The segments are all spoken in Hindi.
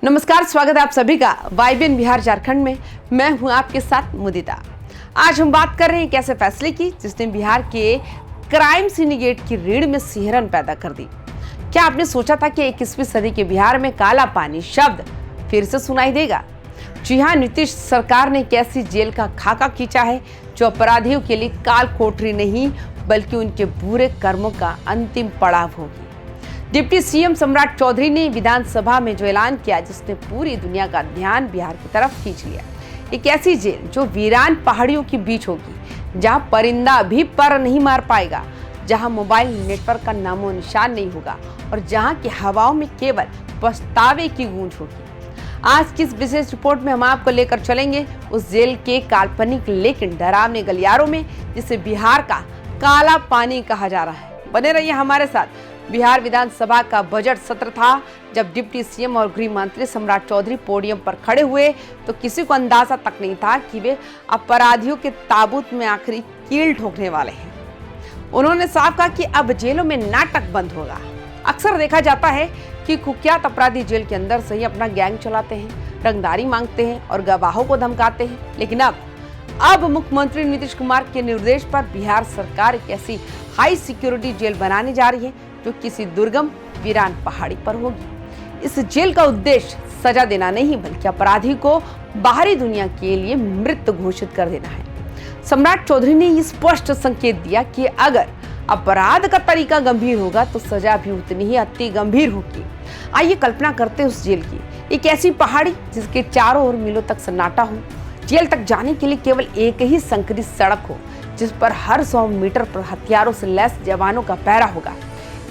नमस्कार, स्वागत है आप सभी का वाईबीएन बिहार झारखंड में। मैं हूं आपके साथ मुदिता। आज हम बात कर रहे हैं एक ऐसे फैसले की जिसने बिहार के क्राइम सिंडिकेट की रीढ़ में सिहरन पैदा कर दी। क्या आपने सोचा था कि 21वीं सदी के बिहार में काला पानी शब्द फिर से सुनाई देगा? जी हाँ, नीतीश सरकार ने एक ऐसी जेल का खाका खींचा है जो अपराधियों के लिए काल कोठरी नहीं बल्कि उनके बुरे कर्मों का अंतिम पड़ाव होगी। डिप्टी सीएम सम्राट चौधरी ने विधानसभा में जो ऐलान किया जिसने पूरी दुनिया का ध्यान बिहार की तरफ खींच लिया। एक ऐसी जेल जो वीरान पहाड़ियों के बीच होगी, जहां परिंदा भी पर नहीं मार पाएगा, जहां मोबाइल नेटवर्क का नामो निशान नहीं होगा और जहां की हवाओं में केवल पछतावे की गूंज होगी। आज की इस विशेष रिपोर्ट में हम आपको लेकर चलेंगे उस जेल के काल्पनिक लेकिन डरावने गलियारों में जिसे बिहार का काला पानी कहा जा रहा है। बने रहिए हमारे साथ। बिहार विधानसभा का बजट सत्र था जब डिप्टी सीएम और गृह मंत्री सम्राट चौधरी पोडियम पर खड़े हुए तो किसी को अंदाजा तक नहीं था कि वे अपराधियों के ताबूत में आखिरी कील ठोकने वाले हैं। उन्होंने साफ कहा कि अब जेलों में नाटक बंद होगा। अक्सर देखा जाता है कि कुख्यात अपराधी जेल के अंदर से ही अपना गैंग चलाते हैं, रंगदारी मांगते हैं और गवाहों को धमकाते हैं। लेकिन अब मुख्यमंत्री नीतीश कुमार के निर्देश पर बिहार सरकार एक ऐसी हाई सिक्योरिटी जेल बनाने जा रही है जो किसी दुर्गम वीरान पहाड़ी पर होगी। इस जेल का उद्देश्य सजा देना नहीं बल्कि अपराधी को बाहरी दुनिया के लिए मृत घोषित कर देना है। सम्राट चौधरी ने ये स्पष्ट संकेत दिया कि अगर अपराध का तरीका गंभीर होगा तो सजा भी उतनी ही अति गंभीर होगी। आइए कल्पना करते हैं उस जेल की, एक ऐसी पहाड़ी जिसके चारों ओर मीलों तक सन्नाटा हो। जेल तक जाने के लिए केवल एक ही संकरी सड़क हो जिस पर हर 100 मीटर पर हथियारों से लैस जवानों का पहरा होगा।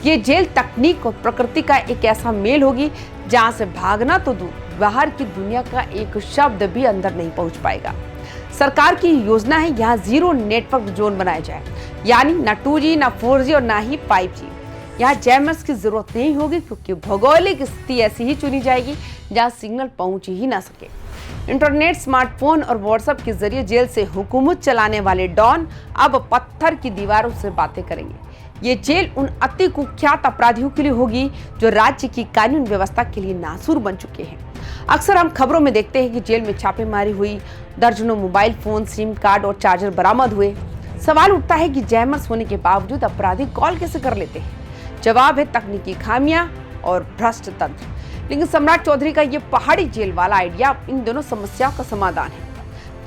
ये जेल तकनीक और प्रकृति का एक ऐसा मेल होगी जहां से भागना तो दूर, बाहर की दुनिया का एक शब्द भी अंदर नहीं पहुंच पाएगा। सरकार की योजना है यहाँ जीरो नेटवर्क जोन बनाया जाए, यानी ना 2G ना 4G और ना ही 5G। यहाँ जैमर्स की जरूरत नहीं होगी क्योंकि भौगोलिक स्थिति ऐसी ही चुनी जाएगी जहाँ सिग्नल पहुंच ही ना सके। इंटरनेट, स्मार्टफोन और व्हाट्सएप के जरिए जेल से हुकूमत चलाने वाले डॉन अब पत्थर की दीवारों से बातें करेंगे। ये जेल उन अति कुख्यात अपराधियों के लिए होगी जो राज्य की कानून व्यवस्था के लिए नासूर बन चुके हैं। अक्सर हम खबरों में देखते हैं कि जेल में छापेमारी हुई, दर्जनों मोबाइल फोन, सिम कार्ड और चार्जर बरामद हुए। सवाल उठता है कि जैमर्स होने के बावजूद अपराधी कॉल कैसे कर लेते हैं? जवाब है तकनीकी खामियां और भ्रष्ट तंत्र। लेकिन सम्राट चौधरी का ये पहाड़ी जेल वाला आइडिया इन दोनों समस्याओं का समाधान है।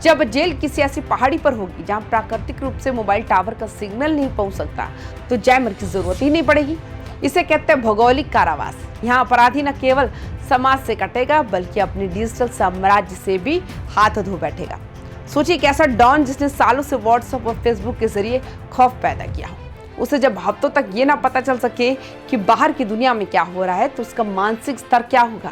जब जेल किसी ऐसी पहाड़ी पर होगी जहां प्राकृतिक रूप से मोबाइल टावर का सिग्नल नहीं पहुंच सकता तो जैमर की जरूरत ही नहीं पड़ेगी। इसे कहते हैं भौगोलिक कारावास। यहाँ अपराधी न केवल समाज से कटेगा बल्कि अपने डिजिटल साम्राज्य से भी हाथ धो बैठेगा। सोचिए एक ऐसा डॉन जिसने सालों से व्हाट्सएप और फेसबुक के जरिए खौफ पैदा किया हो, उसे जब हफ्तों तक ये ना पता चल सके कि बाहर की दुनिया में क्या हो रहा है तो उसका मानसिक स्तर क्या होगा।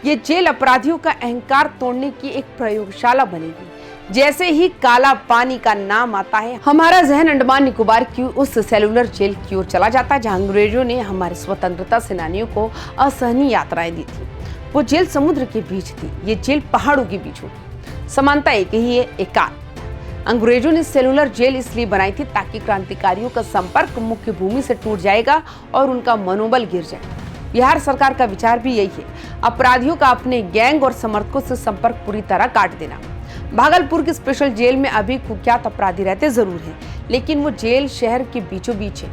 ये जेल अपराधियों का अहंकार तोड़ने की एक प्रयोगशाला बनेगी। जैसे ही काला पानी का नाम आता है हमारा जहन अंडमान निकोबार की उस सेलुलर जेल की ओर चला जाता है जहां अंग्रेजों ने हमारे स्वतंत्रता सेनानियों को असहनीय यात्राएं दी थी। वो जेल समुद्र के बीच थी, ये जेल पहाड़ों के बीच होगी। समानता एक ही है, एकांत। अंग्रेजों ने सेलुलर जेल इसलिए बनाई थी ताकि क्रांतिकारियों का संपर्क मुख्य भूमि से टूट जाएगा और उनका मनोबल गिर जाएगा। बिहार सरकार का विचार भी यही है, अपराधियों का अपने गैंग और समर्थकों से संपर्क पूरी तरह काट देना। भागलपुर की स्पेशल जेल में अभी कुख्यात अपराधी रहते जरूर हैं, लेकिन वो जेल शहर के बीचों बीच है।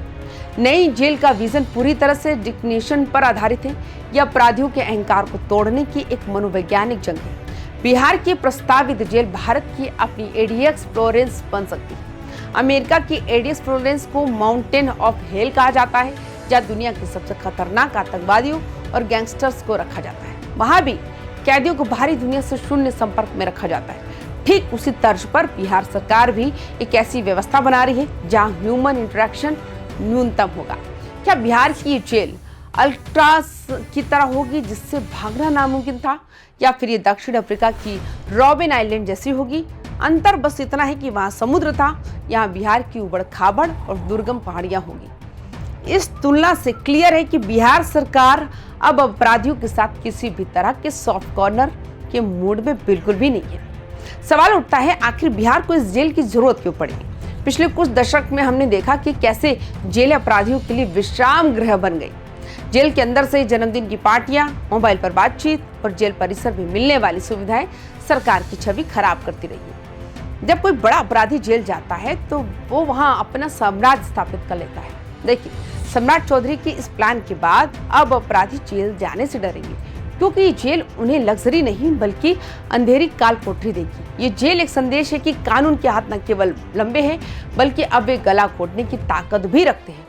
नई जेल का विजन पूरी तरह से डिक्टेशन पर आधारित है। यह अपराधियों के अहंकार को तोड़ने की एक मनोवैज्ञानिक जंग है। बिहार की प्रस्तावित जेल भारत की अपनी एडीएक्स फ्लोरेंस बन सकती है। अमेरिका की एडीएक्स फ्लोरेंस को माउंटेन ऑफ हेल कहा जाता है, जहाँ दुनिया के सबसे खतरनाक आतंकवादियों और गैंगस्टर्स को रखा जाता है। वहां भी कैदियों को बाहरी दुनिया से शून्य संपर्क में रखा जाता है। ठीक उसी तर्ज पर बिहार सरकार भी एक ऐसी व्यवस्था बना रही है जहां ह्यूमन इंटरेक्शन न्यूनतम होगा। क्या बिहार की ये जेल अल्ट्रास की तरह होगी जिससे भागना नामुमकिन था, या फिर ये दक्षिण अफ्रीका की रॉबिन आइलैंड जैसी होगी? अंतर बस इतना है कि वहां समुद्र था, यहाँ बिहार की उबड़ खाबड़ और दुर्गम पहाड़ियां होगी। इस तुलना से क्लियर है कि बिहार सरकार अब अपराधियों के साथ किसी भी तरह के सॉफ्ट कॉर्नर के मूड में बिल्कुल भी नहीं है। सवाल उठता है आखिर बिहार को इस जेल की जरूरत क्यों पड़ी? पिछले कुछ दशक में हमने देखा कि कैसे जेल अपराधियों के लिए विश्राम गृह बन गई। जेल के अंदर से जन्मदिन की पार्टियां, मोबाइल पर बातचीत और जेल परिसर में मिलने वाली सुविधाएं सरकार की छवि खराब करती रही है। जब कोई बड़ा अपराधी जेल जाता है तो वो वहां अपना साम्राज्य स्थापित कर लेता है। देखिए, सम्राट चौधरी के इस प्लान के बाद अब अपराधी जेल जाने से डरेंगे, क्योंकि ये जेल उन्हें लग्जरी नहीं बल्कि अंधेरी काल कोठरी देगी। ये जेल एक संदेश है कि कानून के हाथ न केवल लंबे हैं बल्कि अब वे गला घोटने की ताकत भी रखते हैं।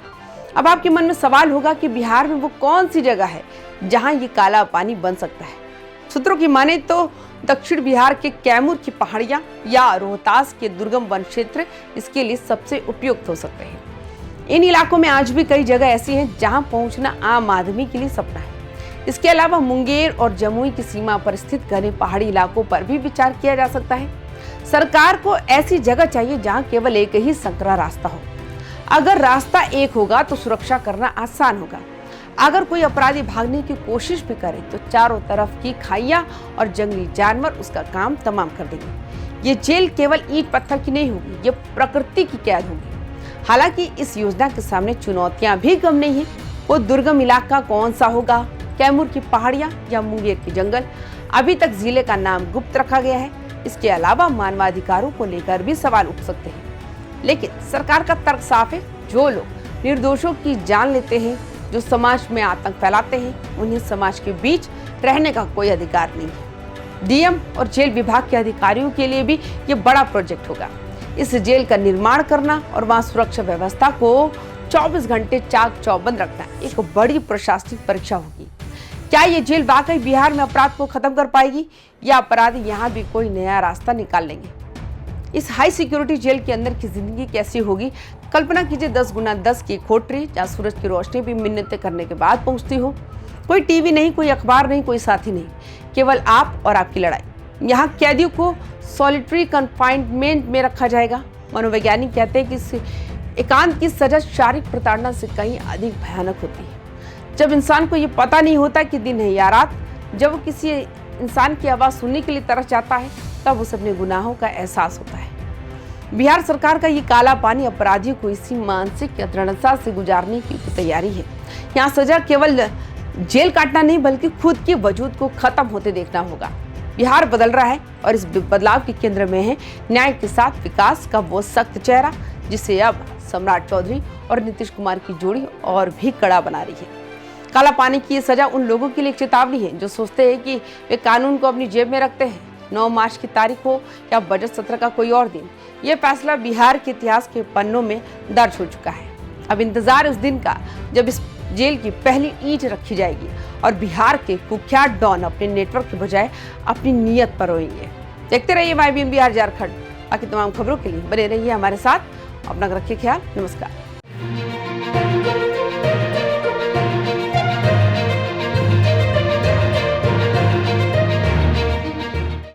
अब आपके मन में सवाल होगा कि बिहार में वो कौन सी जगह है जहां ये काला पानी बन सकता है। सूत्रों की माने तो दक्षिण बिहार के कैमूर की पहाड़ियां या रोहतास के दुर्गम वन क्षेत्र इसके लिए सबसे उपयुक्त हो सकते हैं। इन इलाकों में आज भी कई जगह ऐसी हैं जहां पहुंचना आम आदमी के लिए सपना है। इसके अलावा मुंगेर और जमुई की सीमा पर स्थित घने पहाड़ी इलाकों पर भी विचार किया जा सकता है। सरकार को ऐसी जगह चाहिए जहां केवल एक ही संकरा रास्ता हो। अगर रास्ता एक होगा तो सुरक्षा करना आसान होगा। अगर कोई अपराधी भागने की कोशिश भी करे तो चारों तरफ की खाइयां और जंगली जानवर उसका काम तमाम कर देंगे। ये जेल केवल ईंट पत्थर की नहीं होगी, ये प्रकृति की कैद होगी। हालांकि इस योजना के सामने चुनौतियां भी कम नहीं है। वो दुर्गम इलाका कौन सा होगा, कैमूर की पहाड़ियां या मुंगेर के जंगल, अभी तक जिले का नाम गुप्त रखा गया है। इसके अलावा मानवाधिकारों को लेकर भी सवाल उठ सकते हैं, लेकिन सरकार का तर्क साफ है। जो लोग निर्दोषों की जान लेते हैं, जो समाज में आतंक फैलाते हैं, उन्हें समाज के बीच रहने का कोई अधिकार नहीं है। डीएम और जेल विभाग के अधिकारियों के लिए भी ये बड़ा प्रोजेक्ट होगा। इस जेल का निर्माण करना और वहां सुरक्षा व्यवस्था को 24 घंटे चाक चौबंद रखना एक बड़ी प्रशासनिक परीक्षा होगी। क्या ये जेल वाकई बिहार में अपराध को खत्म कर पाएगी या अपराधी यहाँ भी कोई नया रास्ता निकाल लेंगे? इस हाई सिक्योरिटी जेल के अंदर की जिंदगी कैसी होगी? कल्पना कीजिए 10 गुना 10 की कोठरी जहाँ सूरज की रोशनी भी मिन्नतें करने के बाद पहुंचती हो। कोई टीवी नहीं, कोई अखबार नहीं, कोई साथी नहीं, केवल आप और आपकी लड़ाई। यहाँ कैदियों को सॉलिटरी कन्फाइनमेंट में रखा जाएगा। मनोवैज्ञानिक कहते हैं कि इस एकांत की सजा शारीरिक प्रताड़ना से कहीं अधिक भयानक होती है। जब इंसान को ये पता नहीं होता कि दिन है या रात, जब वो किसी इंसान की आवाज़ सुनने के लिए तरस जाता है, तब उसे अपने गुनाहों का एहसास होता है। बिहार सरकार का ये काला पानी अपराधियों को इसी मानसिक दृढ़ता से गुजारने की तैयारी है। यहाँ सजा केवल जेल काटना नहीं बल्कि खुद के वजूद को खत्म होते देखना होगा। बिहार बदल रहा है और इस बदलाव के केंद्र में है न्याय के साथ विकास का वो सख्त चेहरा, जिसे अब सम्राट चौधरी और नीतीश कुमार की जोड़ी और भी कड़ा बना रही है। काला पानी की ये सजा उन लोगों के लिए एक चेतावनी है जो सोचते हैं कि वे कानून को अपनी जेब में रखते हैं। 9 मार्च की तारीख हो या बजट सत्र का कोई और दिन, ये फैसला बिहार के इतिहास के पन्नों में दर्ज हो चुका है। अब इंतजार उस दिन का जब इस जेल की पहली ईंट रखी जाएगी और बिहार के कुख्यात डॉन अपने नेटवर्क के बजाय अपनी नीयत पर रोएंगे। देखते रहिए YBN बिहार झारखंड। बाकी तमाम खबरों के लिए बने रहिए हमारे साथ। अपना रखिए ख्याल। नमस्कार।